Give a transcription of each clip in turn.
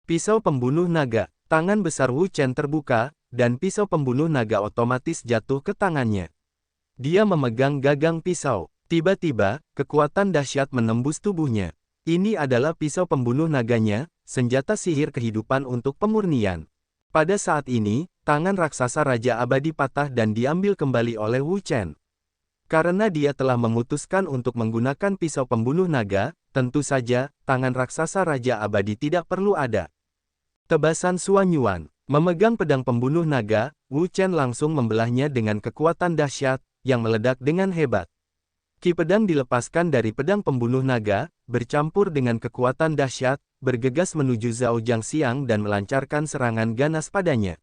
Pisau pembunuh naga. Tangan besar Wu Chen terbuka, dan pisau pembunuh naga otomatis jatuh ke tangannya. Dia memegang gagang pisau. Tiba-tiba, kekuatan dahsyat menembus tubuhnya. Ini adalah pisau pembunuh naganya, senjata sihir kehidupan untuk pemurnian. Pada saat ini, tangan raksasa Raja Abadi patah dan diambil kembali oleh Wu Chen. Karena dia telah memutuskan untuk menggunakan pisau pembunuh naga, tentu saja, tangan raksasa Raja Abadi tidak perlu ada. Tebasan Xuan Yuan. Memegang pedang pembunuh naga, Wu Chen langsung membelahnya dengan kekuatan dahsyat, yang meledak dengan hebat. Ki pedang dilepaskan dari pedang pembunuh naga, bercampur dengan kekuatan dahsyat, bergegas menuju Zhao Jiangxiang dan melancarkan serangan ganas padanya.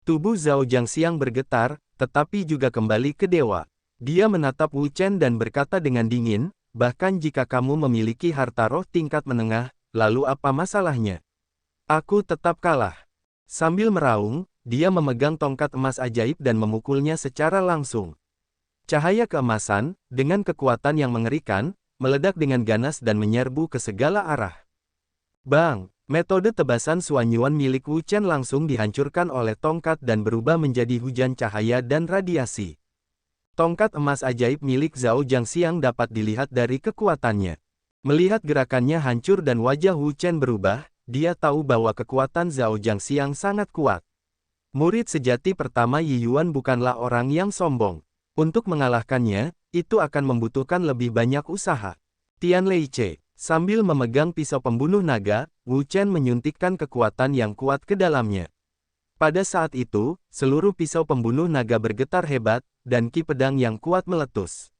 Tubuh Zhao Jiangxiang bergetar, tetapi juga kembali ke dewa. Dia menatap Wu Chen dan berkata dengan dingin, bahkan jika kamu memiliki harta roh tingkat menengah, lalu apa masalahnya? Aku tetap kalah. Sambil meraung, dia memegang tongkat emas ajaib dan memukulnya secara langsung. Cahaya keemasan, dengan kekuatan yang mengerikan, meledak dengan ganas dan menyerbu ke segala arah. Bang! Metode tebasan Xuan Yuan milik Wu Chen langsung dihancurkan oleh tongkat dan berubah menjadi hujan cahaya dan radiasi. Tongkat emas ajaib milik Zhao Jiangxiang dapat dilihat dari kekuatannya. Melihat gerakannya hancur dan wajah Wu Chen berubah, dia tahu bahwa kekuatan Zhao Jiangxiang sangat kuat. Murid sejati pertama Yi Yuan bukanlah orang yang sombong. Untuk mengalahkannya, itu akan membutuhkan lebih banyak usaha. Tian Leice. Sambil memegang pisau pembunuh naga, Wu Chen menyuntikkan kekuatan yang kuat ke dalamnya. Pada saat itu, seluruh pisau pembunuh naga bergetar hebat, dan ki pedang yang kuat meletus.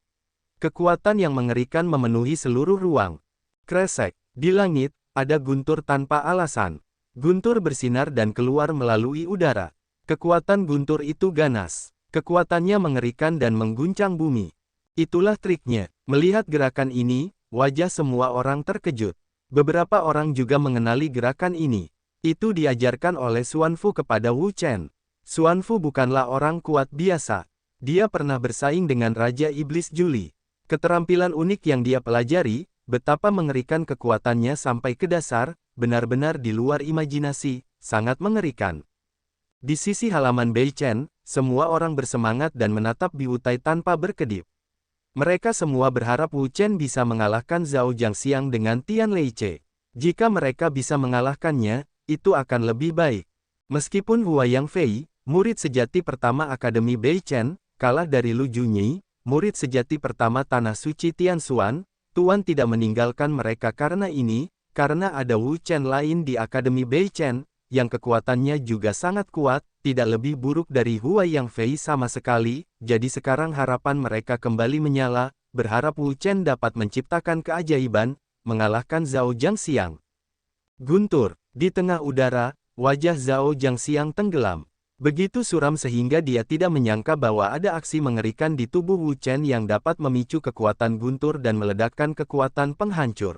Kekuatan yang mengerikan memenuhi seluruh ruang. Kresek. Di langit, ada guntur tanpa alasan. Guntur bersinar dan keluar melalui udara. Kekuatan guntur itu ganas. Kekuatannya mengerikan dan mengguncang bumi. Itulah triknya. Melihat gerakan ini, wajah semua orang terkejut. Beberapa orang juga mengenali gerakan ini. Itu diajarkan oleh Xuan Fu kepada Wu Chen. Xuan Fu bukanlah orang kuat biasa. Dia pernah bersaing dengan Raja Iblis Juli. Keterampilan unik yang dia pelajari, betapa mengerikan kekuatannya sampai ke dasar, benar-benar di luar imajinasi, sangat mengerikan. Di sisi halaman Beichen, semua orang bersemangat dan menatap Biutai tanpa berkedip. Mereka semua berharap Wu Chen bisa mengalahkan Zhao Jiangxiang dengan Tian Leice. Jika mereka bisa mengalahkannya, itu akan lebih baik. Meskipun Huayang Fei, murid sejati pertama Akademi Beichen, kalah dari Lu Junyi, murid sejati pertama Tanah Suci Tian Xuan, Tuan tidak meninggalkan mereka karena ini, karena ada Wu Chen lain di Akademi Beichen, yang kekuatannya juga sangat kuat, tidak lebih buruk dari Huayang Fei sama sekali, jadi sekarang harapan mereka kembali menyala, berharap Wu Chen dapat menciptakan keajaiban, mengalahkan Zhao Jiangxiang. Guntur, di tengah udara, wajah Zhao Jiangxiang tenggelam. Begitu suram sehingga dia tidak menyangka bahwa ada aksi mengerikan di tubuh Wu Chen yang dapat memicu kekuatan guntur dan meledakkan kekuatan penghancur.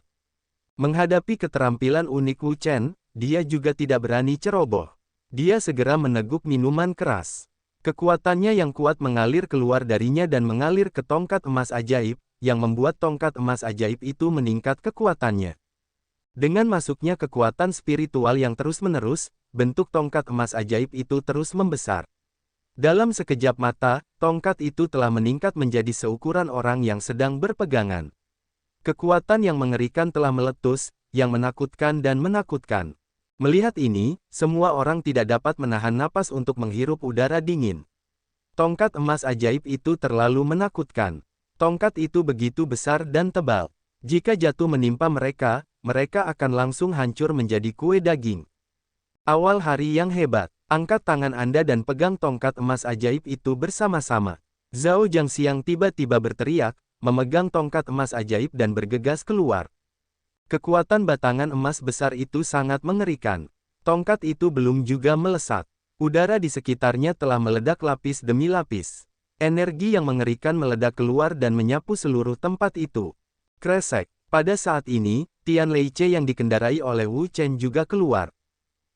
Menghadapi keterampilan unik Wu Chen, dia juga tidak berani ceroboh. Dia segera meneguk minuman keras. Kekuatannya yang kuat mengalir keluar darinya dan mengalir ke tongkat emas ajaib, yang membuat tongkat emas ajaib itu meningkat kekuatannya. Dengan masuknya kekuatan spiritual yang terus-menerus, bentuk tongkat emas ajaib itu terus membesar. Dalam sekejap mata, tongkat itu telah meningkat menjadi seukuran orang yang sedang berpegangan. Kekuatan yang mengerikan telah meletus, yang menakutkan dan menakutkan. Melihat ini, semua orang tidak dapat menahan napas untuk menghirup udara dingin. Tongkat emas ajaib itu terlalu menakutkan. Tongkat itu begitu besar dan tebal. Jika jatuh menimpa mereka, mereka akan langsung hancur menjadi kue daging. Awal hari yang hebat. Angkat tangan Anda dan pegang tongkat emas ajaib itu bersama-sama. Zhao Jiangxiang tiba-tiba berteriak, memegang tongkat emas ajaib dan bergegas keluar. Kekuatan batangan emas besar itu sangat mengerikan. Tongkat itu belum juga melesat. Udara di sekitarnya telah meledak lapis demi lapis. Energi yang mengerikan meledak keluar dan menyapu seluruh tempat itu. Kresek. Pada saat ini, Tian Leice yang dikendarai oleh Wu Chen juga keluar.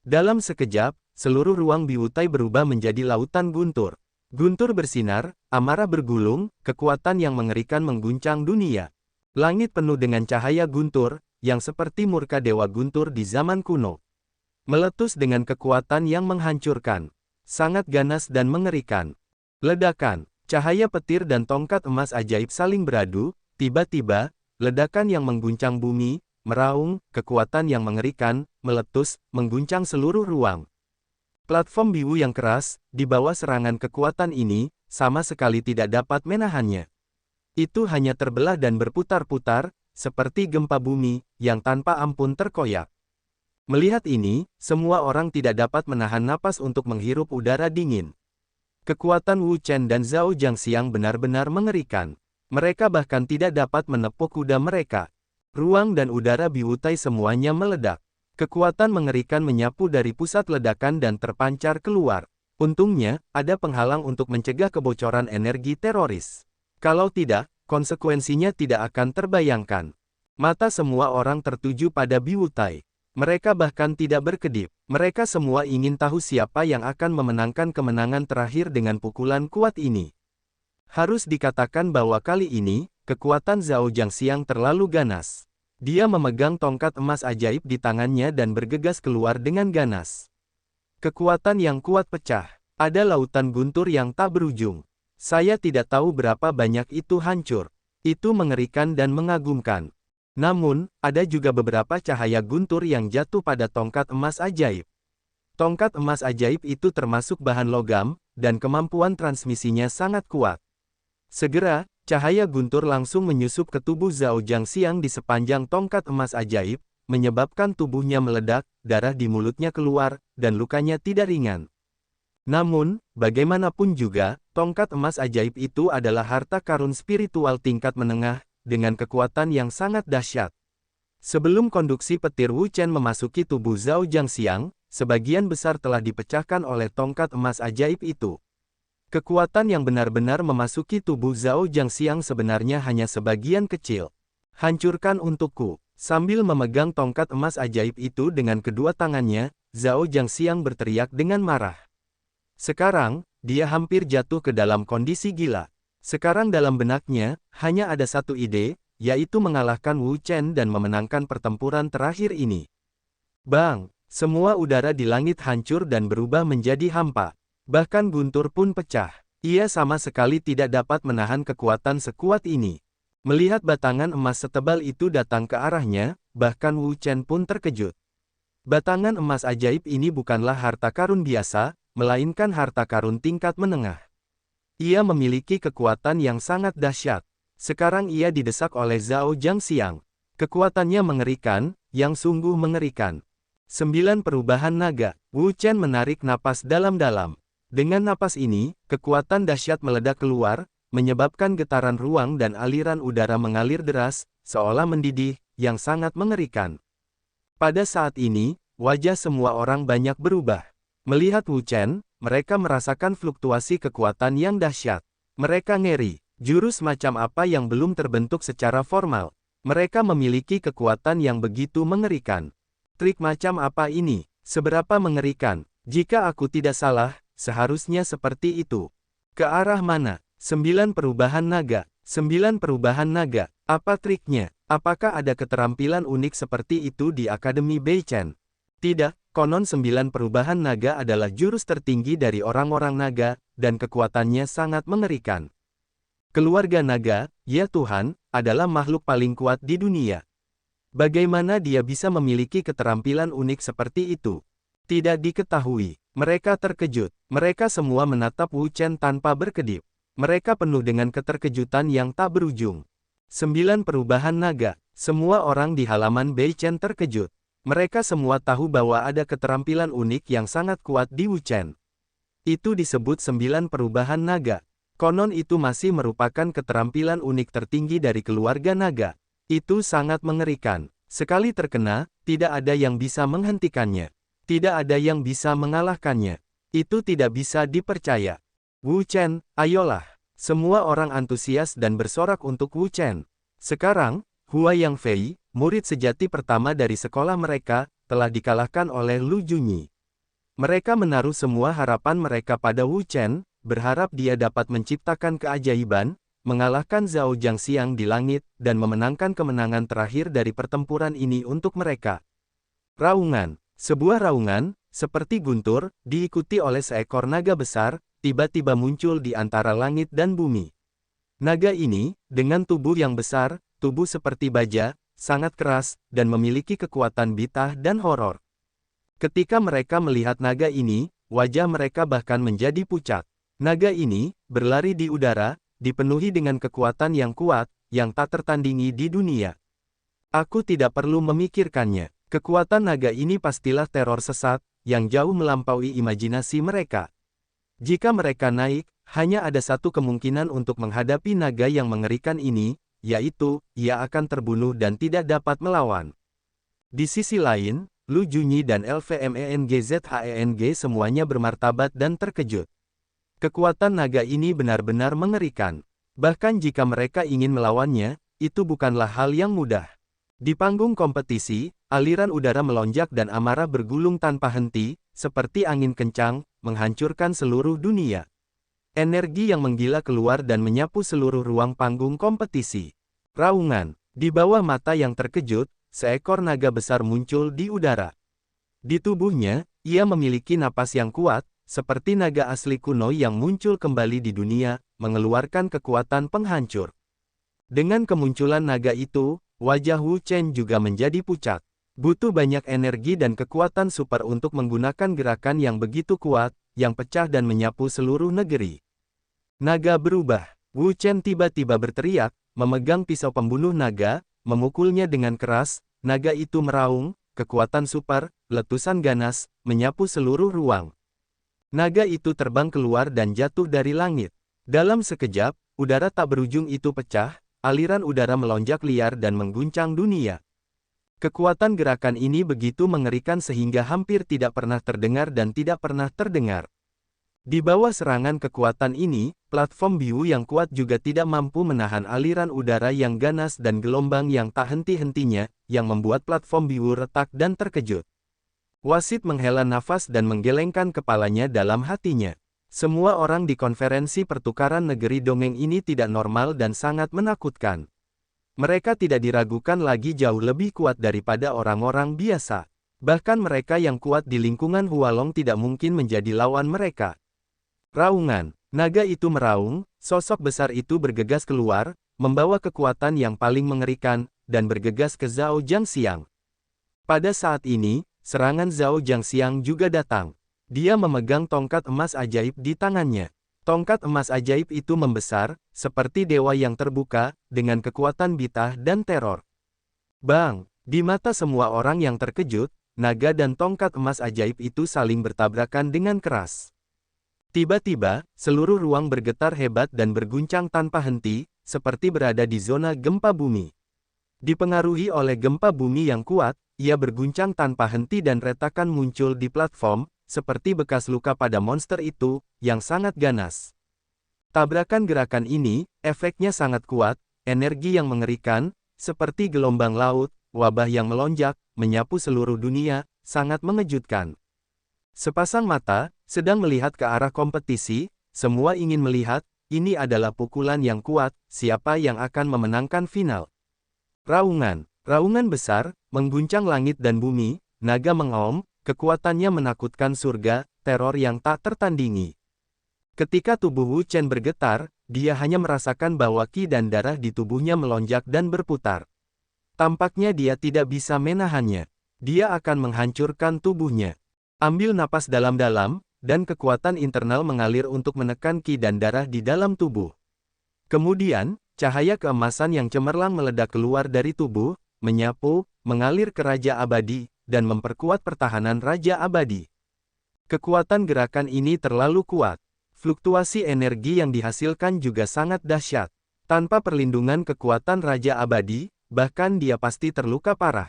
Dalam sekejap, seluruh ruang Biutai berubah menjadi lautan guntur. Guntur bersinar, amarah bergulung, kekuatan yang mengerikan mengguncang dunia. Langit penuh dengan cahaya guntur, yang seperti murka dewa guntur di zaman kuno. Meletus dengan kekuatan yang menghancurkan. Sangat ganas dan mengerikan. Ledakan, cahaya petir dan tongkat emas ajaib saling beradu, tiba-tiba, ledakan yang mengguncang bumi, meraung, kekuatan yang mengerikan, meletus, mengguncang seluruh ruang. Platform biwu yang keras, di bawah serangan kekuatan ini, sama sekali tidak dapat menahannya. Itu hanya terbelah dan berputar-putar, seperti gempa bumi, yang tanpa ampun terkoyak. Melihat ini, semua orang tidak dapat menahan napas untuk menghirup udara dingin. Kekuatan Wu Chen dan Zhao Jiangxiang benar-benar mengerikan. Mereka bahkan tidak dapat menepuk kuda mereka. Ruang dan udara biwutai semuanya meledak. Kekuatan mengerikan menyapu dari pusat ledakan dan terpancar keluar. Untungnya, ada penghalang untuk mencegah kebocoran energi teroris. Kalau tidak, konsekuensinya tidak akan terbayangkan. Mata semua orang tertuju pada biwutai. Mereka bahkan tidak berkedip. Mereka semua ingin tahu siapa yang akan memenangkan kemenangan terakhir dengan pukulan kuat ini. Harus dikatakan bahwa kali ini, kekuatan Zhao Jiangxiang terlalu ganas. Dia memegang tongkat emas ajaib di tangannya dan bergegas keluar dengan ganas. Kekuatan yang kuat pecah. Ada lautan guntur yang tak berujung. Saya tidak tahu berapa banyak itu hancur. Itu mengerikan dan mengagumkan. Namun, ada juga beberapa cahaya guntur yang jatuh pada tongkat emas ajaib. Tongkat emas ajaib itu termasuk bahan logam, dan kemampuan transmisinya sangat kuat. Segera, cahaya guntur langsung menyusup ke tubuh Zhao Jiangxiang di sepanjang tongkat emas ajaib, menyebabkan tubuhnya meledak, darah di mulutnya keluar, dan lukanya tidak ringan. Namun, bagaimanapun juga, tongkat emas ajaib itu adalah harta karun spiritual tingkat menengah, dengan kekuatan yang sangat dahsyat. Sebelum konduksi petir Wu Chen memasuki tubuh Zhao Jiangxiang, sebagian besar telah dipecahkan oleh tongkat emas ajaib itu. Kekuatan yang benar-benar memasuki tubuh Zhao Jiangxiang sebenarnya hanya sebagian kecil. Hancurkan untukku. Sambil memegang tongkat emas ajaib itu dengan kedua tangannya, Zhao Jiangxiang berteriak dengan marah. Sekarang, dia hampir jatuh ke dalam kondisi gila. Sekarang dalam benaknya, hanya ada satu ide, yaitu mengalahkan Wu Chen dan memenangkan pertempuran terakhir ini. Bang! Semua udara di langit hancur dan berubah menjadi hampa. Bahkan guntur pun pecah. Ia sama sekali tidak dapat menahan kekuatan sekuat ini. Melihat batangan emas setebal itu datang ke arahnya, bahkan Wu Chen pun terkejut. Batangan emas ajaib ini bukanlah harta karun biasa, melainkan harta karun tingkat menengah. Ia memiliki kekuatan yang sangat dahsyat. Sekarang ia didesak oleh Zhao Jiangxiang. Kekuatannya mengerikan, yang sungguh mengerikan. 9 perubahan naga. Wu Chen menarik napas dalam-dalam. Dengan napas ini, kekuatan dahsyat meledak keluar, menyebabkan getaran ruang dan aliran udara mengalir deras, seolah mendidih, yang sangat mengerikan. Pada saat ini, wajah semua orang banyak berubah. Melihat Wu Chen, mereka merasakan fluktuasi kekuatan yang dahsyat. Mereka ngeri. Jurus macam apa yang belum terbentuk secara formal. Mereka memiliki kekuatan yang begitu mengerikan. Trik macam apa ini? Seberapa mengerikan? Jika aku tidak salah, seharusnya seperti itu. Ke arah mana? 9 perubahan naga. 9 perubahan naga. Apa triknya? Apakah ada keterampilan unik seperti itu di Akademi Beichen? Tidak, konon 9 perubahan naga adalah jurus tertinggi dari orang-orang naga, dan kekuatannya sangat mengerikan. Keluarga naga, ya Tuhan, adalah makhluk paling kuat di dunia. Bagaimana dia bisa memiliki keterampilan unik seperti itu? Tidak diketahui. Mereka terkejut. Mereka semua menatap Wu Chen tanpa berkedip. Mereka penuh dengan keterkejutan yang tak berujung. 9 perubahan naga. Semua orang di halaman Beichen terkejut. Mereka semua tahu bahwa ada keterampilan unik yang sangat kuat di Wu Chen. Itu disebut 9 perubahan naga. Konon itu masih merupakan keterampilan unik tertinggi dari keluarga naga. Itu sangat mengerikan. Sekali terkena, tidak ada yang bisa menghentikannya. Tidak ada yang bisa mengalahkannya. Itu tidak bisa dipercaya. Wu Chen, ayolah. Semua orang antusias dan bersorak untuk Wu Chen. Sekarang, Hua Yang Fei, murid sejati pertama dari sekolah mereka, telah dikalahkan oleh Lu Junyi. Mereka menaruh semua harapan mereka pada Wu Chen, berharap dia dapat menciptakan keajaiban, mengalahkan Zhao Jiangxiang di langit, dan memenangkan kemenangan terakhir dari pertempuran ini untuk mereka. Raungan. Sebuah raungan, seperti guntur, diikuti oleh seekor naga besar, tiba-tiba muncul di antara langit dan bumi. Naga ini, dengan tubuh yang besar, tubuh seperti baja, sangat keras, dan memiliki kekuatan bitah dan horor. Ketika mereka melihat naga ini, wajah mereka bahkan menjadi pucat. Naga ini, berlari di udara, dipenuhi dengan kekuatan yang kuat, yang tak tertandingi di dunia. Aku tidak perlu memikirkannya. Kekuatan naga ini pastilah teror sesat, yang jauh melampaui imajinasi mereka. Jika mereka naik, hanya ada satu kemungkinan untuk menghadapi naga yang mengerikan ini, yaitu, ia akan terbunuh dan tidak dapat melawan. Di sisi lain, Lu Junyi dan LVMENGZHENG semuanya bermartabat dan terkejut. Kekuatan naga ini benar-benar mengerikan. Bahkan jika mereka ingin melawannya, itu bukanlah hal yang mudah. Di panggung kompetisi, aliran udara melonjak dan amarah bergulung tanpa henti, seperti angin kencang, menghancurkan seluruh dunia. Energi yang menggila keluar dan menyapu seluruh ruang panggung kompetisi. Raungan. Di bawah mata yang terkejut, seekor naga besar muncul di udara. Di tubuhnya, ia memiliki napas yang kuat, seperti naga asli kuno yang muncul kembali di dunia, mengeluarkan kekuatan penghancur. Dengan kemunculan naga itu, wajah Wu Chen juga menjadi pucat. Butuh banyak energi dan kekuatan super untuk menggunakan gerakan yang begitu kuat, yang pecah dan menyapu seluruh negeri. Naga berubah. Wu Chen tiba-tiba berteriak, memegang pisau pembunuh naga, memukulnya dengan keras. Naga itu meraung, kekuatan super, letusan ganas, menyapu seluruh ruang. Naga itu terbang keluar dan jatuh dari langit. Dalam sekejap, udara tak berujung itu pecah. Aliran udara melonjak liar dan mengguncang dunia. Kekuatan gerakan ini begitu mengerikan sehingga hampir tidak pernah terdengar dan tidak pernah terdengar. Di bawah serangan kekuatan ini, platform biru yang kuat juga tidak mampu menahan aliran udara yang ganas dan gelombang yang tak henti-hentinya, yang membuat platform biru retak dan terkejut. Wasit menghela nafas dan menggelengkan kepalanya dalam hatinya. Semua orang di konferensi pertukaran negeri dongeng ini tidak normal dan sangat menakutkan. Mereka tidak diragukan lagi jauh lebih kuat daripada orang-orang biasa. Bahkan mereka yang kuat di lingkungan Hualong tidak mungkin menjadi lawan mereka. Raungan. Naga itu meraung, sosok besar itu bergegas keluar, membawa kekuatan yang paling mengerikan, dan bergegas ke Zhao Jiangxiang. Pada saat ini, serangan Zhao Jiangxiang juga datang. Dia memegang tongkat emas ajaib di tangannya. Tongkat emas ajaib itu membesar, seperti dewa yang terbuka, dengan kekuatan bitah dan teror. Bang! Di mata semua orang yang terkejut, naga dan tongkat emas ajaib itu saling bertabrakan dengan keras. Tiba-tiba, seluruh ruang bergetar hebat dan berguncang tanpa henti, seperti berada di zona gempa bumi. Dipengaruhi oleh gempa bumi yang kuat, ia berguncang tanpa henti dan retakan muncul di platform, seperti bekas luka pada monster itu, yang sangat ganas. Tabrakan gerakan ini, efeknya sangat kuat, energi yang mengerikan, seperti gelombang laut, wabah yang melonjak, menyapu seluruh dunia, sangat mengejutkan. Sepasang mata, sedang melihat ke arah kompetisi, semua ingin melihat, ini adalah pukulan yang kuat, siapa yang akan memenangkan final. Raungan. Raungan besar, mengguncang langit dan bumi, naga mengaum, kekuatannya menakutkan surga, teror yang tak tertandingi. Ketika tubuh Wu Chen bergetar, dia hanya merasakan bahwa ki dan darah di tubuhnya melonjak dan berputar. Tampaknya dia tidak bisa menahannya. Dia akan menghancurkan tubuhnya. Ambil napas dalam-dalam, dan kekuatan internal mengalir untuk menekan ki dan darah di dalam tubuh. Kemudian, cahaya keemasan yang cemerlang meledak keluar dari tubuh, menyapu, mengalir ke Raja Abadi, dan memperkuat pertahanan Raja Abadi. Kekuatan gerakan ini terlalu kuat. Fluktuasi energi yang dihasilkan juga sangat dahsyat. Tanpa perlindungan kekuatan Raja Abadi, bahkan dia pasti terluka parah.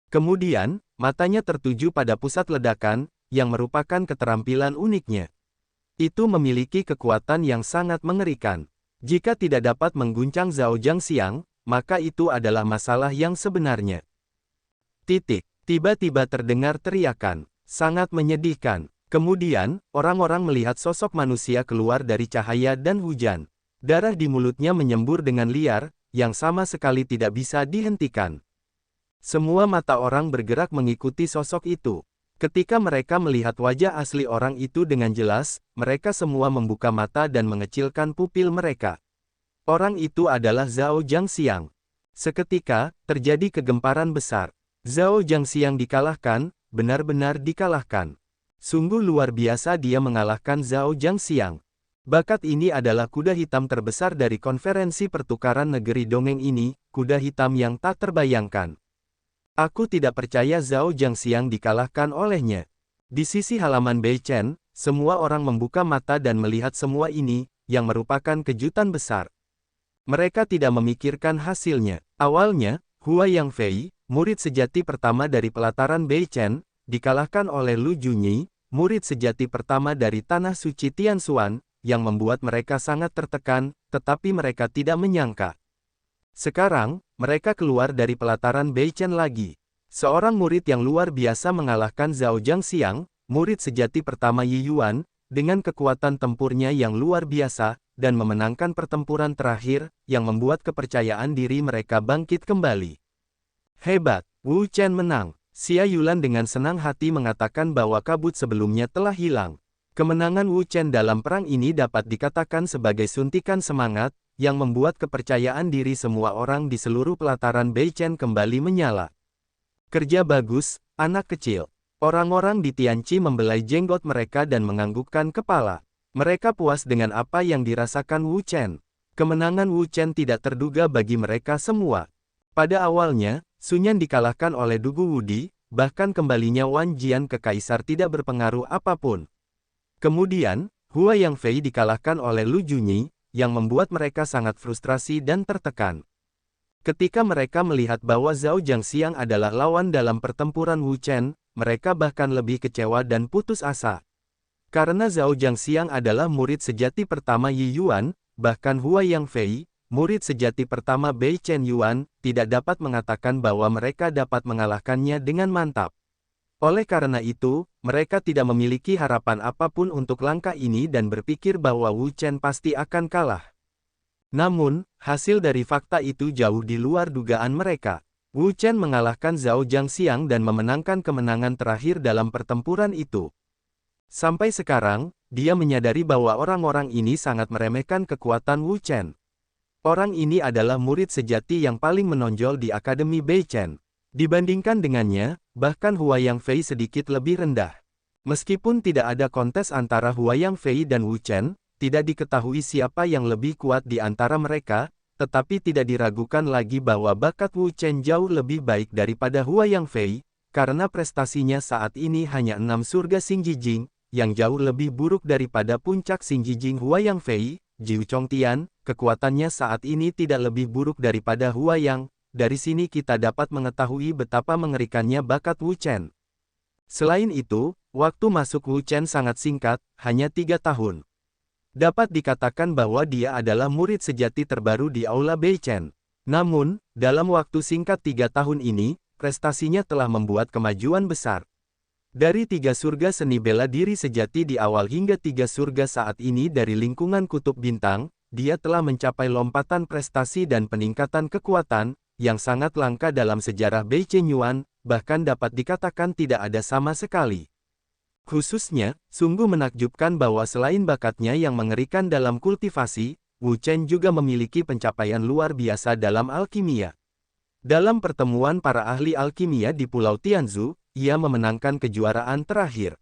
Kemudian, matanya tertuju pada pusat ledakan, yang merupakan keterampilan uniknya. Itu memiliki kekuatan yang sangat mengerikan. Jika tidak dapat mengguncang Zhao Jiangxiang, maka itu adalah masalah yang sebenarnya. Tiba-tiba terdengar teriakan. Sangat menyedihkan. Kemudian, orang-orang melihat sosok manusia keluar dari cahaya dan hujan. Darah di mulutnya menyembur dengan liar, yang sama sekali tidak bisa dihentikan. Semua mata orang bergerak mengikuti sosok itu. Ketika mereka melihat wajah asli orang itu dengan jelas, mereka semua membuka mata dan mengecilkan pupil mereka. Orang itu adalah Zhao Jiangxiang. Seketika, terjadi kegemparan besar. Zhao Jiangxiang dikalahkan, benar-benar dikalahkan. Sungguh luar biasa dia mengalahkan Zhao Jiangxiang. Bakat ini adalah kuda hitam terbesar dari konferensi pertukaran negeri dongeng ini, kuda hitam yang tak terbayangkan. Aku tidak percaya Zhao Jiangxiang dikalahkan olehnya. Di sisi halaman Beichen, semua orang membuka mata dan melihat semua ini, yang merupakan kejutan besar. Mereka tidak memikirkan hasilnya. Awalnya, Hua Yangfei, murid sejati pertama dari pelataran Beichen, dikalahkan oleh Lu Junyi, murid sejati pertama dari Tanah Suci Tianxuan, yang membuat mereka sangat tertekan, tetapi mereka tidak menyangka. Sekarang, mereka keluar dari pelataran Beichen lagi. Seorang murid yang luar biasa mengalahkan Zhao Jiangxiang, murid sejati pertama Yi Yuan, dengan kekuatan tempurnya yang luar biasa, dan memenangkan pertempuran terakhir, yang membuat kepercayaan diri mereka bangkit kembali. Hebat, Wu Chen menang. Xia Yulan dengan senang hati mengatakan bahwa kabut sebelumnya telah hilang. Kemenangan Wu Chen dalam perang ini dapat dikatakan sebagai suntikan semangat, yang membuat kepercayaan diri semua orang di seluruh pelataran Beichen kembali menyala. Kerja bagus, anak kecil. Orang-orang di Tianqi membelai jenggot mereka dan menganggukkan kepala. Mereka puas dengan apa yang dirasakan Wu Chen. Kemenangan Wu Chen tidak terduga bagi mereka semua. Pada awalnya, Sun Yan dikalahkan oleh Dugu Wudi, bahkan kembalinya Wan Jian ke kaisar tidak berpengaruh apapun. Kemudian, Hua Yangfei dikalahkan oleh Lu Junyi, yang membuat mereka sangat frustrasi dan tertekan. Ketika mereka melihat bahwa Zhao Jiangxiang adalah lawan dalam pertempuran Wu Chen, mereka bahkan lebih kecewa dan putus asa. Karena Zhao Jiangxiang adalah murid sejati pertama Yi Yuan, bahkan Hua Yangfei, murid sejati pertama Beichen Yuan, tidak dapat mengatakan bahwa mereka dapat mengalahkannya dengan mantap. Oleh karena itu, mereka tidak memiliki harapan apapun untuk langkah ini dan berpikir bahwa Wu Chen pasti akan kalah. Namun, hasil dari fakta itu jauh di luar dugaan mereka. Wu Chen mengalahkan Zhao Jiangxiang dan memenangkan kemenangan terakhir dalam pertempuran itu. Sampai sekarang, dia menyadari bahwa orang-orang ini sangat meremehkan kekuatan Wu Chen. Orang ini adalah murid sejati yang paling menonjol di Akademi Beichen. Dibandingkan dengannya, bahkan Hua Yangfei sedikit lebih rendah. Meskipun tidak ada kontes antara Hua Yangfei dan Wu Chen, tidak diketahui siapa yang lebih kuat di antara mereka, tetapi tidak diragukan lagi bahwa bakat Wu Chen jauh lebih baik daripada Hua Yangfei, karena prestasinya saat ini hanya 6 surga Xingjijing, yang jauh lebih buruk daripada puncak Xingjijing Hua Yangfei, Jiu Chongtian, kekuatannya saat ini tidak lebih buruk daripada Hua Yang. Dari sini kita dapat mengetahui betapa mengerikannya bakat Wu Chen. Selain itu, waktu masuk Wu Chen sangat singkat, hanya 3 tahun. Dapat dikatakan bahwa dia adalah murid sejati terbaru di Aula Beichen. Namun, dalam waktu singkat 3 tahun ini, prestasinya telah membuat kemajuan besar. Dari 3 surga seni bela diri sejati di awal hingga 3 surga saat ini dari lingkungan kutub bintang, dia telah mencapai lompatan prestasi dan peningkatan kekuatan, yang sangat langka dalam sejarah Beichen Yuan, bahkan dapat dikatakan tidak ada sama sekali. Khususnya, sungguh menakjubkan bahwa selain bakatnya yang mengerikan dalam kultivasi, Wu Chen juga memiliki pencapaian luar biasa dalam alkimia. Dalam pertemuan para ahli alkimia di Pulau Tianzhu, ia memenangkan kejuaraan terakhir.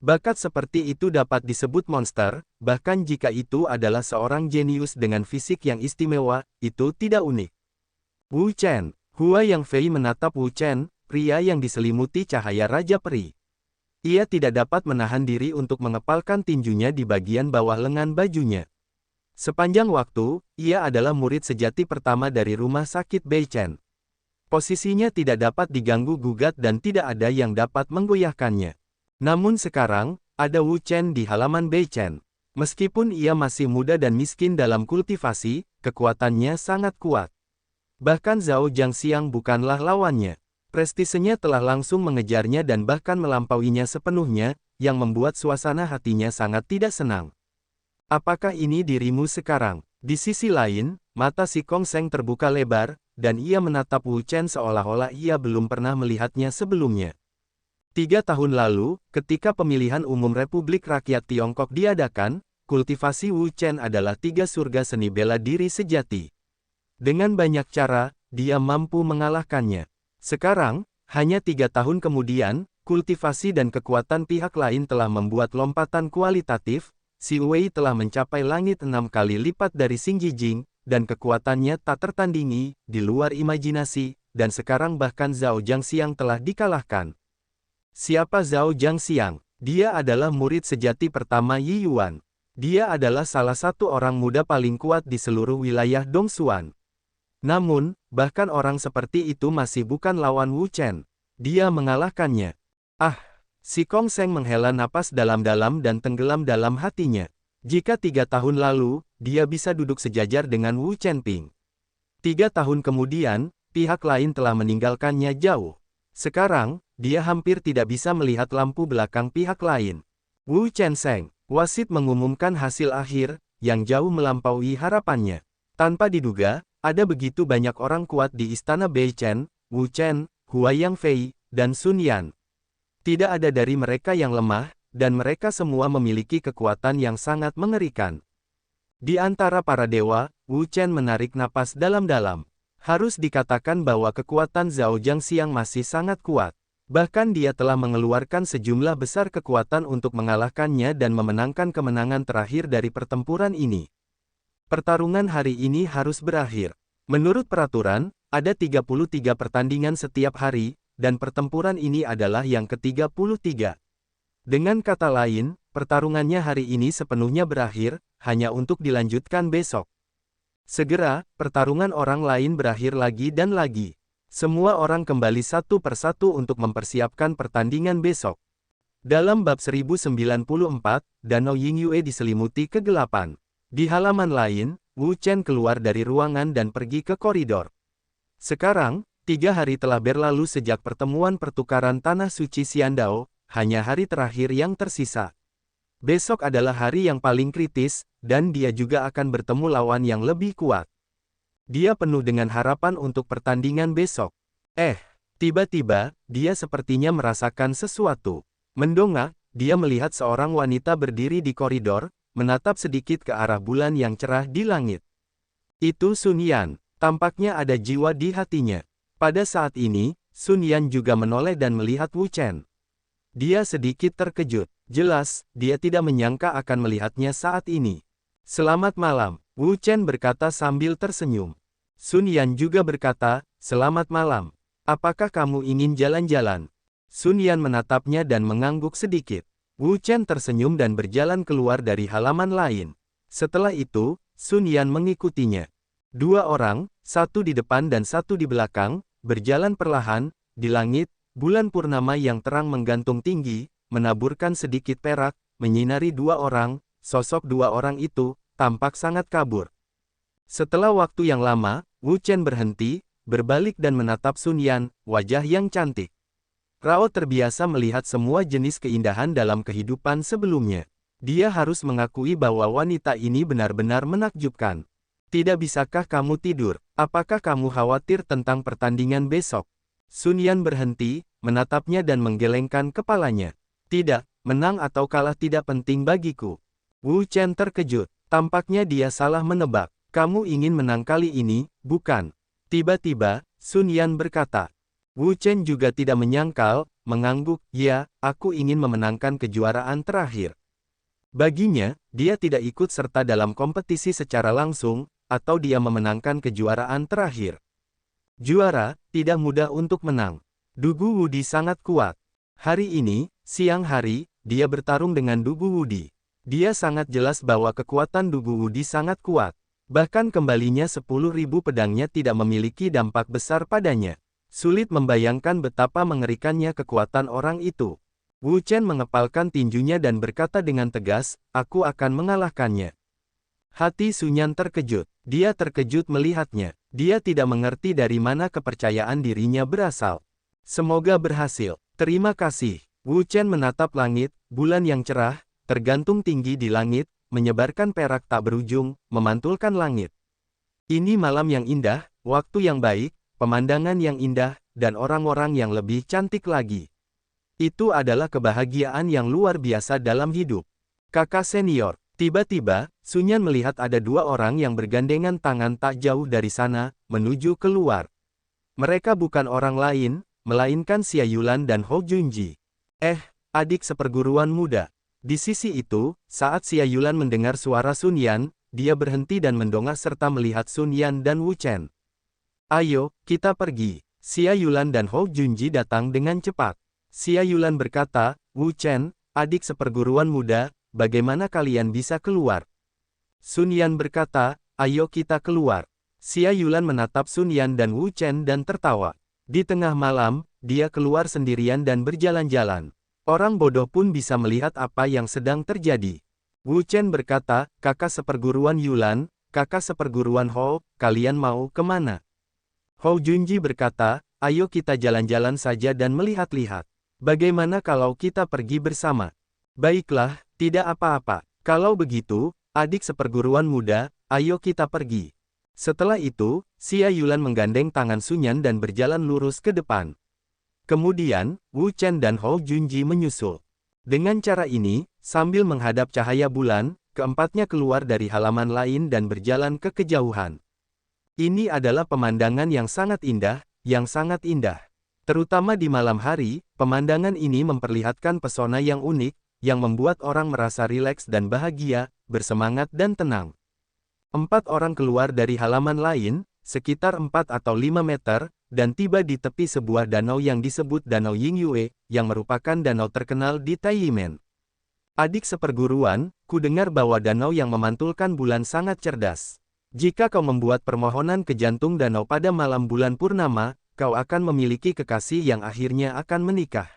Bakat seperti itu dapat disebut monster, bahkan jika itu adalah seorang jenius dengan fisik yang istimewa, itu tidak unik. Wu Chen. Hua Yangfei menatap Wu Chen, pria yang diselimuti cahaya Raja Peri. Ia tidak dapat menahan diri untuk mengepalkan tinjunya di bagian bawah lengan bajunya. Sepanjang waktu, ia adalah murid sejati pertama dari rumah sakit Beichen. Posisinya tidak dapat diganggu-gugat dan tidak ada yang dapat menggoyahkannya. Namun sekarang, ada Wu Chen di halaman Beichen. Meskipun ia masih muda dan miskin dalam kultivasi, kekuatannya sangat kuat. Bahkan Zhao Jiangxiang bukanlah lawannya. Prestisenya telah langsung mengejarnya dan bahkan melampauinya sepenuhnya, yang membuat suasana hatinya sangat tidak senang. Apakah ini dirimu sekarang? Di sisi lain, mata si Kong Seng terbuka lebar, dan ia menatap Wu Chen seolah-olah ia belum pernah melihatnya sebelumnya. 3 tahun lalu, ketika pemilihan umum Republik Rakyat Tiongkok diadakan, kultivasi Wu Chen adalah 3 surga seni bela diri sejati. Dengan banyak cara, dia mampu mengalahkannya. Sekarang, hanya 3 tahun kemudian, kultivasi dan kekuatan pihak lain telah membuat lompatan kualitatif. Si Wei telah mencapai langit 6 kali lipat dari Xing Jijing, dan kekuatannya tak tertandingi, di luar imajinasi, dan sekarang bahkan Zhao Jiangxiang telah dikalahkan. Siapa Zhao Jiangxiang? Dia adalah murid sejati pertama Yi Yuan. Dia adalah salah satu orang muda paling kuat di seluruh wilayah Dongsuan. Namun, bahkan orang seperti itu masih bukan lawan Wu Chen. Dia mengalahkannya. Ah! Si Kong Seng menghela napas dalam-dalam dan tenggelam dalam hatinya. Jika 3 tahun lalu, dia bisa duduk sejajar dengan Wu Chenping. 3 tahun kemudian, pihak lain telah meninggalkannya jauh. Sekarang, dia hampir tidak bisa melihat lampu belakang pihak lain. Wu Chenseng, wasit mengumumkan hasil akhir, yang jauh melampaui harapannya. Tanpa diduga, ada begitu banyak orang kuat di istana Beichen, Wu Chen, Huayang Fei, dan Sun Yan. Tidak ada dari mereka yang lemah, dan mereka semua memiliki kekuatan yang sangat mengerikan. Di antara para dewa, Wu Chen menarik napas dalam-dalam. Harus dikatakan bahwa kekuatan Zhao Jiangxiang masih sangat kuat. Bahkan dia telah mengeluarkan sejumlah besar kekuatan untuk mengalahkannya dan memenangkan kemenangan terakhir dari pertempuran ini. Pertarungan hari ini harus berakhir. Menurut peraturan, ada 33 pertandingan setiap hari, dan pertempuran ini adalah yang ke-33. Dengan kata lain, pertarungannya hari ini sepenuhnya berakhir, hanya untuk dilanjutkan besok. Segera, pertarungan orang lain berakhir lagi dan lagi. Semua orang kembali satu persatu untuk mempersiapkan pertandingan besok. Dalam bab 1094, Danau Yingyue diselimuti kegelapan. Di halaman lain, Wu Chen keluar dari ruangan dan pergi ke koridor. Sekarang, 3 hari telah berlalu sejak pertemuan pertukaran tanah suci Xiandao, hanya hari terakhir yang tersisa. Besok adalah hari yang paling kritis, dan dia juga akan bertemu lawan yang lebih kuat. Dia penuh dengan harapan untuk pertandingan besok. Tiba-tiba, dia sepertinya merasakan sesuatu. Mendongak, dia melihat seorang wanita berdiri di koridor, menatap sedikit ke arah bulan yang cerah di langit. Itu Sun Yan. Tampaknya ada jiwa di hatinya. Pada saat ini, Sun Yan juga menoleh dan melihat Wu Chen. Dia sedikit terkejut. Jelas, dia tidak menyangka akan melihatnya saat ini. Selamat malam, Wu Chen berkata sambil tersenyum. Sun Yan juga berkata, selamat malam. Apakah kamu ingin jalan-jalan? Sun Yan menatapnya dan mengangguk sedikit. Wu Chen tersenyum dan berjalan keluar dari halaman lain. Setelah itu, Sun Yan mengikutinya. 2 orang, satu di depan dan satu di belakang, berjalan perlahan, di langit, bulan purnama yang terang menggantung tinggi, menaburkan sedikit perak, menyinari 2 orang, sosok 2 orang itu, tampak sangat kabur. Setelah waktu yang lama, Wu Chen berhenti, berbalik dan menatap Sun Yan, wajah yang cantik. Rao terbiasa melihat semua jenis keindahan dalam kehidupan sebelumnya. Dia harus mengakui bahwa wanita ini benar-benar menakjubkan. Tidak bisakah kamu tidur? Apakah kamu khawatir tentang pertandingan besok? Sun Yan berhenti, menatapnya dan menggelengkan kepalanya. Tidak, menang atau kalah tidak penting bagiku. Wu Chen terkejut. Tampaknya dia salah menebak. Kamu ingin menang kali ini, bukan? Tiba-tiba, Sun Yan berkata. Wu Chen juga tidak menyangkal, mengangguk, ya, aku ingin memenangkan kejuaraan terakhir. Baginya, dia tidak ikut serta dalam kompetisi secara langsung, atau dia memenangkan kejuaraan terakhir. Juara, tidak mudah untuk menang. Dugu Wudi sangat kuat. Hari ini, siang hari, dia bertarung dengan Dugu Wudi. Dia sangat jelas bahwa kekuatan Dugu Wudi sangat kuat. Bahkan kembalinya 10.000 pedangnya tidak memiliki dampak besar padanya. Sulit membayangkan betapa mengerikannya kekuatan orang itu. Wu Chen mengepalkan tinjunya dan berkata dengan tegas, aku akan mengalahkannya. Hati Sun Yan terkejut. Dia terkejut melihatnya. Dia tidak mengerti dari mana kepercayaan dirinya berasal. Semoga berhasil. Terima kasih. Wu Chen menatap langit, bulan yang cerah, tergantung tinggi di langit, menyebarkan perak tak berujung, memantulkan langit. Ini malam yang indah, waktu yang baik, pemandangan yang indah, dan orang-orang yang lebih cantik lagi. Itu adalah kebahagiaan yang luar biasa dalam hidup. Kakak senior. Tiba-tiba, Sun Yan melihat ada dua orang yang bergandengan tangan tak jauh dari sana, menuju keluar. Mereka bukan orang lain, melainkan Xia Yulan dan Hou Junji. Adik seperguruan muda. Di sisi itu, saat Xia Yulan mendengar suara Sun Yan, dia berhenti dan mendongak serta melihat Sun Yan dan Wu Chen. Ayo, kita pergi. Xia Yulan dan Hou Junji datang dengan cepat. Xia Yulan berkata, Wu Chen, adik seperguruan muda, bagaimana kalian bisa keluar? Sun Yan berkata, ayo kita keluar. Xia Yulan menatap Sun Yan dan Wu Chen dan tertawa. Di tengah malam, dia keluar sendirian dan berjalan-jalan. Orang bodoh pun bisa melihat apa yang sedang terjadi. Wu Chen berkata, kakak seperguruan Yulan, kakak seperguruan Hou, kalian mau kemana? Hou Junji berkata, ayo kita jalan-jalan saja dan melihat-lihat. Bagaimana kalau kita pergi bersama? Baiklah, tidak apa-apa. Kalau begitu, adik seperguruan muda, ayo kita pergi. Setelah itu, Xia Yulan menggandeng tangan Sun Yan dan berjalan lurus ke depan. Kemudian, Wu Chen dan Hou Junji menyusul. Dengan cara ini, sambil menghadap cahaya bulan, keempatnya keluar dari halaman lain dan berjalan ke kejauhan. Ini adalah pemandangan yang sangat indah, Terutama di malam hari, pemandangan ini memperlihatkan pesona yang unik, yang membuat orang merasa rileks dan bahagia, bersemangat dan tenang. 4 orang keluar dari halaman lain, sekitar 4 atau 5 meter, dan tiba di tepi sebuah danau yang disebut Danau Yingyue, yang merupakan danau terkenal di Taiyimen. Adik seperguruan, ku dengar bahwa danau yang memantulkan bulan sangat cerdas. Jika kau membuat permohonan ke jantung danau pada malam bulan purnama, kau akan memiliki kekasih yang akhirnya akan menikah.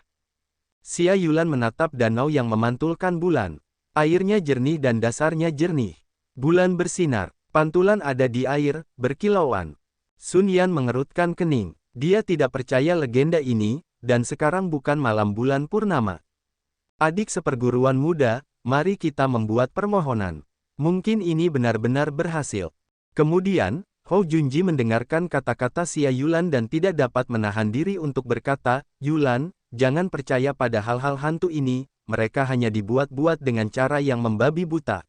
Xia Yulan menatap danau yang memantulkan bulan. Airnya jernih dan dasarnya jernih. Bulan bersinar. Pantulan ada di air, berkilauan. Sun Yan mengerutkan kening. Dia tidak percaya legenda ini, dan sekarang bukan malam bulan purnama. Adik seperguruan muda, mari kita membuat permohonan. Mungkin ini benar-benar berhasil. Kemudian, Hou Junji mendengarkan kata-kata Xia Yulan dan tidak dapat menahan diri untuk berkata, Yulan, jangan percaya pada hal-hal hantu ini, mereka hanya dibuat-buat dengan cara yang membabi buta.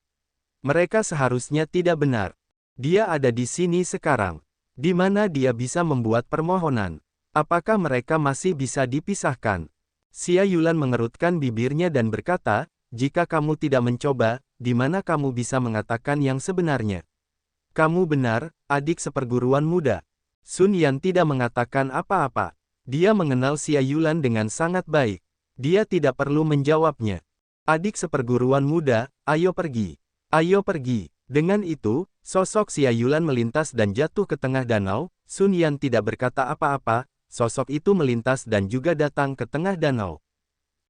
Mereka seharusnya tidak benar. Dia ada di sini sekarang. Di mana dia bisa membuat permohonan? Apakah mereka masih bisa dipisahkan? Xia Yulan mengerutkan bibirnya dan berkata, jika kamu tidak mencoba, di mana kamu bisa mengatakan yang sebenarnya? Kamu benar, adik seperguruan muda. Sun Yan tidak mengatakan apa-apa. Dia mengenal Xia Yulan dengan sangat baik. Dia tidak perlu menjawabnya. Adik seperguruan muda, ayo pergi. Ayo pergi. Dengan itu, sosok Xia Yulan melintas dan jatuh ke tengah danau. Sun Yan tidak berkata apa-apa, sosok itu melintas dan juga datang ke tengah danau.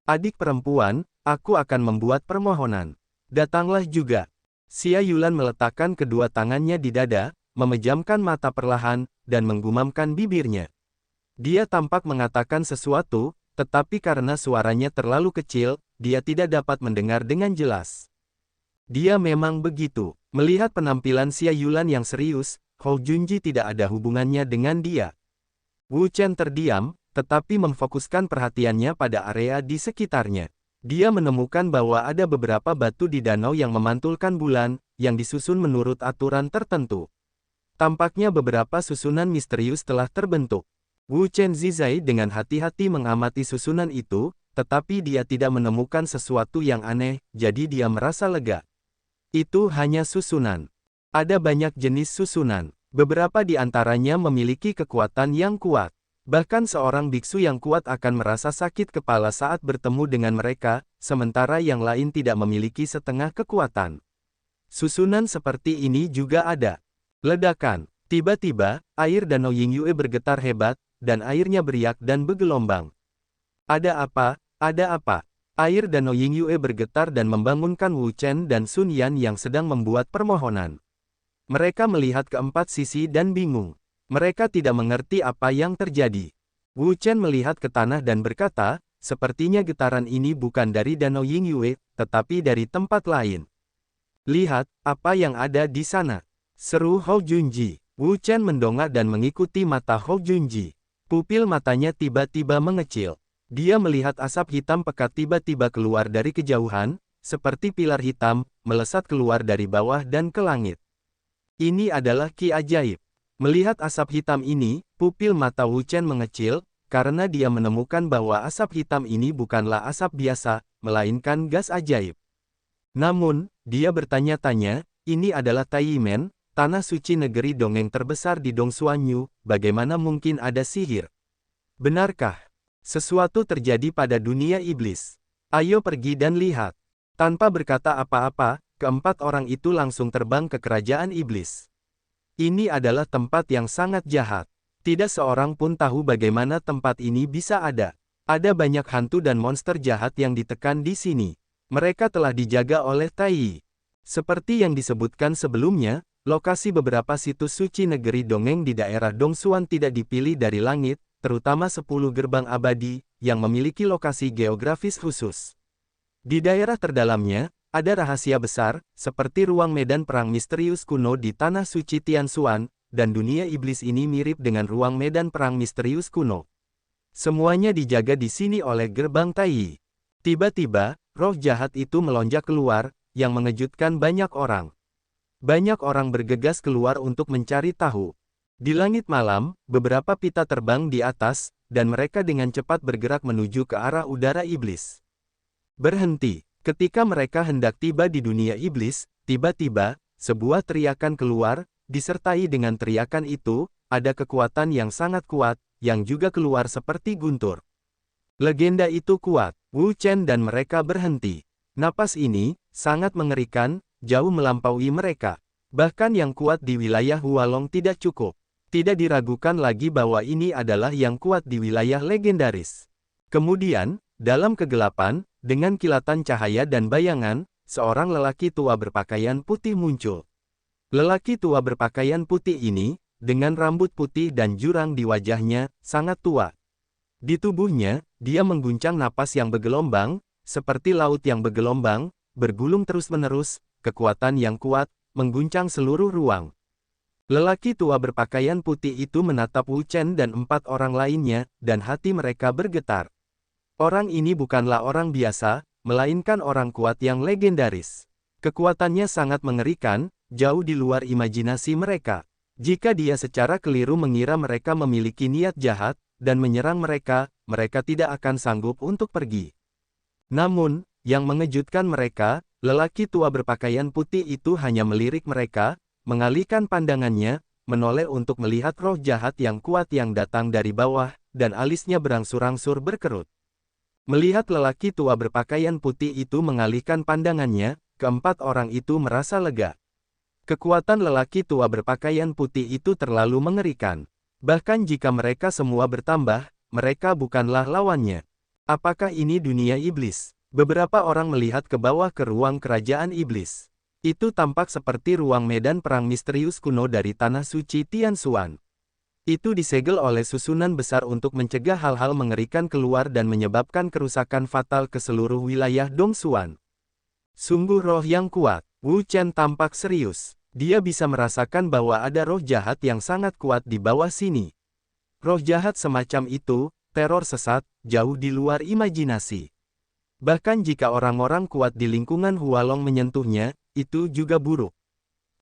Adik perempuan, aku akan membuat permohonan. Datanglah juga. Xia Yulan meletakkan kedua tangannya di dada, memejamkan mata perlahan, dan menggumamkan bibirnya. Dia tampak mengatakan sesuatu, tetapi karena suaranya terlalu kecil, dia tidak dapat mendengar dengan jelas. Dia memang begitu. Melihat penampilan Xia Yulan yang serius, Hou Junji tidak ada hubungannya dengan dia. Wu Chen terdiam, tetapi memfokuskan perhatiannya pada area di sekitarnya. Dia menemukan bahwa ada beberapa batu di danau yang memantulkan bulan, yang disusun menurut aturan tertentu. Tampaknya beberapa susunan misterius telah terbentuk. Wu Chen Zizai dengan hati-hati mengamati susunan itu, tetapi dia tidak menemukan sesuatu yang aneh, jadi dia merasa lega. Itu hanya susunan. Ada banyak jenis susunan. Beberapa di antaranya memiliki kekuatan yang kuat. Bahkan seorang biksu yang kuat akan merasa sakit kepala saat bertemu dengan mereka, sementara yang lain tidak memiliki setengah kekuatan. Susunan seperti ini juga ada. Ledakan. Tiba-tiba, air danau Yingyue bergetar hebat, dan airnya beriak dan bergelombang. Ada apa? Ada apa? Air danau Yingyue bergetar dan membangunkan Wu Chen dan Sun Yan yang sedang membuat permohonan. Mereka melihat keempat sisi dan bingung. Mereka tidak mengerti apa yang terjadi. Wu Chen melihat ke tanah dan berkata, sepertinya getaran ini bukan dari danau Yingyue, tetapi dari tempat lain. Lihat, apa yang ada di sana. Seru Hou Junji. Wu Chen mendongak dan mengikuti mata Hou Junji. Pupil matanya tiba-tiba mengecil. Dia melihat asap hitam pekat tiba-tiba keluar dari kejauhan, seperti pilar hitam, melesat keluar dari bawah dan ke langit. Ini adalah ki ajaib. Melihat asap hitam ini, pupil mata Wu Chen mengecil, karena dia menemukan bahwa asap hitam ini bukanlah asap biasa, melainkan gas ajaib. Namun, dia bertanya-tanya, ini adalah Taiyimen, tanah suci negeri dongeng terbesar di Dongsuanyu, bagaimana mungkin ada sihir? Benarkah? Sesuatu terjadi pada dunia iblis. Ayo pergi dan lihat. Tanpa berkata apa-apa, keempat orang itu langsung terbang ke kerajaan iblis. Ini adalah tempat yang sangat jahat. Tidak seorang pun tahu bagaimana tempat ini bisa ada. Ada banyak hantu dan monster jahat yang ditekan di sini. Mereka telah dijaga oleh Tai. Seperti yang disebutkan sebelumnya, lokasi beberapa situs suci negeri dongeng di daerah Dongsuan tidak dipilih dari langit, terutama 10 gerbang abadi, yang memiliki lokasi geografis khusus. Di daerah terdalamnya, ada rahasia besar, seperti ruang medan perang misterius kuno di Tanah Suci Tianshuan, dan dunia iblis ini mirip dengan ruang medan perang misterius kuno. Semuanya dijaga di sini oleh gerbang Tai. Tiba-tiba, roh jahat itu melonjak keluar, yang mengejutkan banyak orang. Banyak orang bergegas keluar untuk mencari tahu. Di langit malam, beberapa pita terbang di atas, dan mereka dengan cepat bergerak menuju ke arah udara iblis. Berhenti. Ketika mereka hendak tiba di dunia iblis, tiba-tiba, sebuah teriakan keluar, disertai dengan teriakan itu, ada kekuatan yang sangat kuat, yang juga keluar seperti guntur. Legenda itu kuat. Wu Chen dan mereka berhenti. Napas ini, sangat mengerikan, jauh melampaui mereka. Bahkan yang kuat di wilayah Hualong tidak cukup. Tidak diragukan lagi bahwa ini adalah yang kuat di wilayah legendaris. Kemudian, dalam kegelapan, dengan kilatan cahaya dan bayangan, seorang lelaki tua berpakaian putih muncul. Lelaki tua berpakaian putih ini, dengan rambut putih dan jurang di wajahnya, sangat tua. Di tubuhnya, dia mengguncang napas yang bergelombang, seperti laut yang bergelombang, bergulung terus-menerus, kekuatan yang kuat, mengguncang seluruh ruang. Lelaki tua berpakaian putih itu menatap Wu Chen dan 4 orang lainnya, dan hati mereka bergetar. Orang ini bukanlah orang biasa, melainkan orang kuat yang legendaris. Kekuatannya sangat mengerikan, jauh di luar imajinasi mereka. Jika dia secara keliru mengira mereka memiliki niat jahat, dan menyerang mereka, mereka tidak akan sanggup untuk pergi. Namun, yang mengejutkan mereka, lelaki tua berpakaian putih itu hanya melirik mereka, mengalihkan pandangannya, menoleh untuk melihat roh jahat yang kuat yang datang dari bawah, dan alisnya berangsur-angsur berkerut. Melihat lelaki tua berpakaian putih itu mengalihkan pandangannya, keempat orang itu merasa lega. Kekuatan lelaki tua berpakaian putih itu terlalu mengerikan. Bahkan jika mereka semua bertambah, mereka bukanlah lawannya. Apakah ini dunia iblis? Beberapa orang melihat ke bawah ke ruang kerajaan iblis. Itu tampak seperti ruang medan perang misterius kuno dari Tanah Suci Tianshuan. Itu disegel oleh susunan besar untuk mencegah hal-hal mengerikan keluar dan menyebabkan kerusakan fatal ke seluruh wilayah Dongsuan. Sungguh roh yang kuat. Wu Chen tampak serius. Dia bisa merasakan bahwa ada roh jahat yang sangat kuat di bawah sini. Roh jahat semacam itu, teror sesat, jauh di luar imajinasi. Bahkan jika orang-orang kuat di lingkungan Hualong menyentuhnya, itu juga buruk.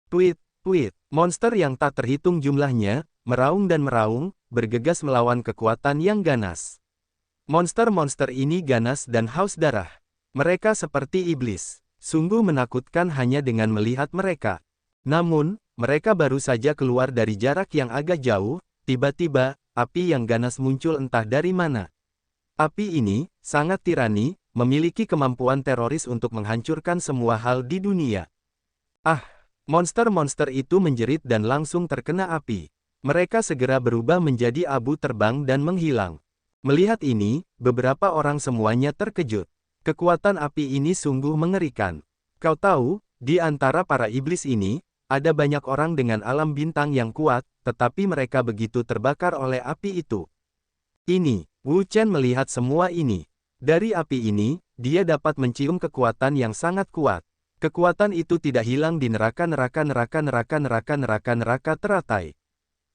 Tweet, tweet, monster yang tak terhitung jumlahnya, meraung dan meraung, bergegas melawan kekuatan yang ganas. Monster-monster ini ganas dan haus darah. Mereka seperti iblis. Sungguh menakutkan hanya dengan melihat mereka. Namun, mereka baru saja keluar dari jarak yang agak jauh, tiba-tiba, api yang ganas muncul entah dari mana. Api ini, sangat tirani, memiliki kemampuan teroris untuk menghancurkan semua hal di dunia. Ah! Monster-monster itu menjerit dan langsung terkena api. Mereka segera berubah menjadi abu terbang dan menghilang. Melihat ini, beberapa orang semuanya terkejut. Kekuatan api ini sungguh mengerikan. Kau tahu, di antara para iblis ini, ada banyak orang dengan alam bintang yang kuat, tetapi mereka begitu terbakar oleh api itu. Ini, Wu Chen melihat semua ini. Dari api ini, dia dapat mencium kekuatan yang sangat kuat. Kekuatan itu tidak hilang di neraka teratai.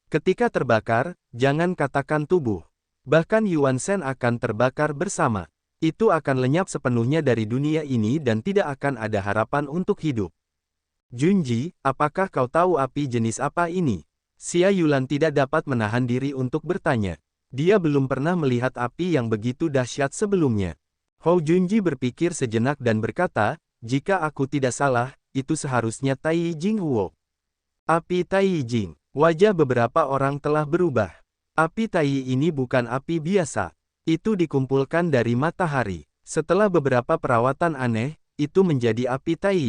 Ketika terbakar, jangan katakan tubuh. Bahkan Yuan Shen akan terbakar bersama. Itu akan lenyap sepenuhnya dari dunia ini dan tidak akan ada harapan untuk hidup. Junji, apakah kau tahu api jenis apa ini? Xia Yulan tidak dapat menahan diri untuk bertanya. Dia belum pernah melihat api yang begitu dahsyat sebelumnya. Hou Junji berpikir sejenak dan berkata, jika aku tidak salah, itu seharusnya Tai Jing Huo. Api Tai Jing. Wajah beberapa orang telah berubah. Api Tai ini bukan api biasa. Itu dikumpulkan dari matahari. Setelah beberapa perawatan aneh, itu menjadi api Tai.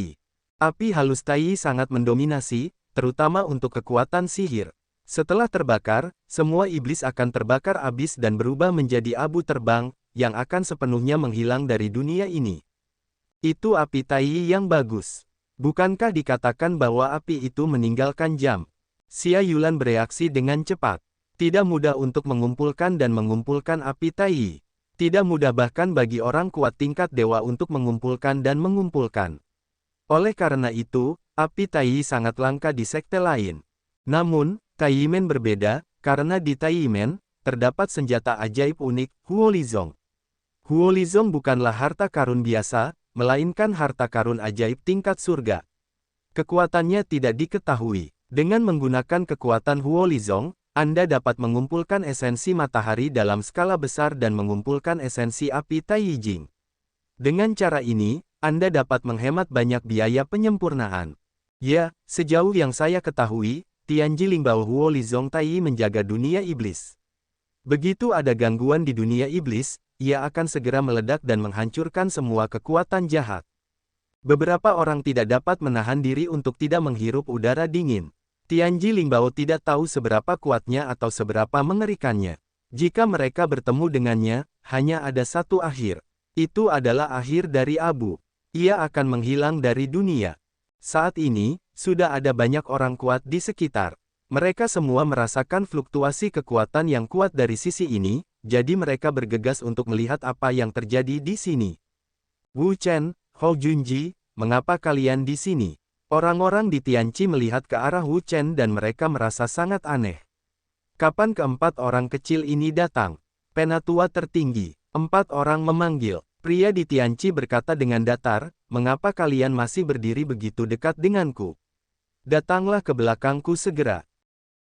Api halus Tai sangat mendominasi, terutama untuk kekuatan sihir. Setelah terbakar, semua iblis akan terbakar habis dan berubah menjadi abu terbang, yang akan sepenuhnya menghilang dari dunia ini. Itu api Tai yang bagus. Bukankah dikatakan bahwa api itu meninggalkan jam? Xia Yulan bereaksi dengan cepat. Tidak mudah untuk mengumpulkan dan mengumpulkan api Tai. Tidak mudah bahkan bagi orang kuat tingkat dewa untuk mengumpulkan dan mengumpulkan. Oleh karena itu, api Tai sangat langka di sekte lain. Namun, Taiyimen berbeda, karena di Taiyimen, terdapat senjata ajaib unik, Huolizong. Huolizong bukanlah harta karun biasa, melainkan harta karun ajaib tingkat surga. Kekuatannya tidak diketahui. Dengan menggunakan kekuatan Huolizong, Anda dapat mengumpulkan esensi matahari dalam skala besar dan mengumpulkan esensi api Taiyijing. Dengan cara ini, Anda dapat menghemat banyak biaya penyempurnaan. Ya, sejauh yang saya ketahui, Tianji Lingbao Huolizong Tai menjaga dunia iblis. Begitu ada gangguan di dunia iblis, ia akan segera meledak dan menghancurkan semua kekuatan jahat. Beberapa orang tidak dapat menahan diri untuk tidak menghirup udara dingin. Tianji Lingbao tidak tahu seberapa kuatnya atau seberapa mengerikannya. Jika mereka bertemu dengannya, hanya ada satu akhir. Itu adalah akhir dari abu. Ia akan menghilang dari dunia. Saat ini, sudah ada banyak orang kuat di sekitar. Mereka semua merasakan fluktuasi kekuatan yang kuat dari sisi ini, jadi mereka bergegas untuk melihat apa yang terjadi di sini. Wu Chen, Hou Junji, mengapa kalian di sini? Orang-orang di Tianqi melihat ke arah Wu Chen dan mereka merasa sangat aneh. Kapan keempat orang kecil ini datang? Penatua tertinggi. 4 orang memanggil. Pria di Tianqi berkata dengan datar, mengapa kalian masih berdiri begitu dekat denganku? Datanglah ke belakangku segera.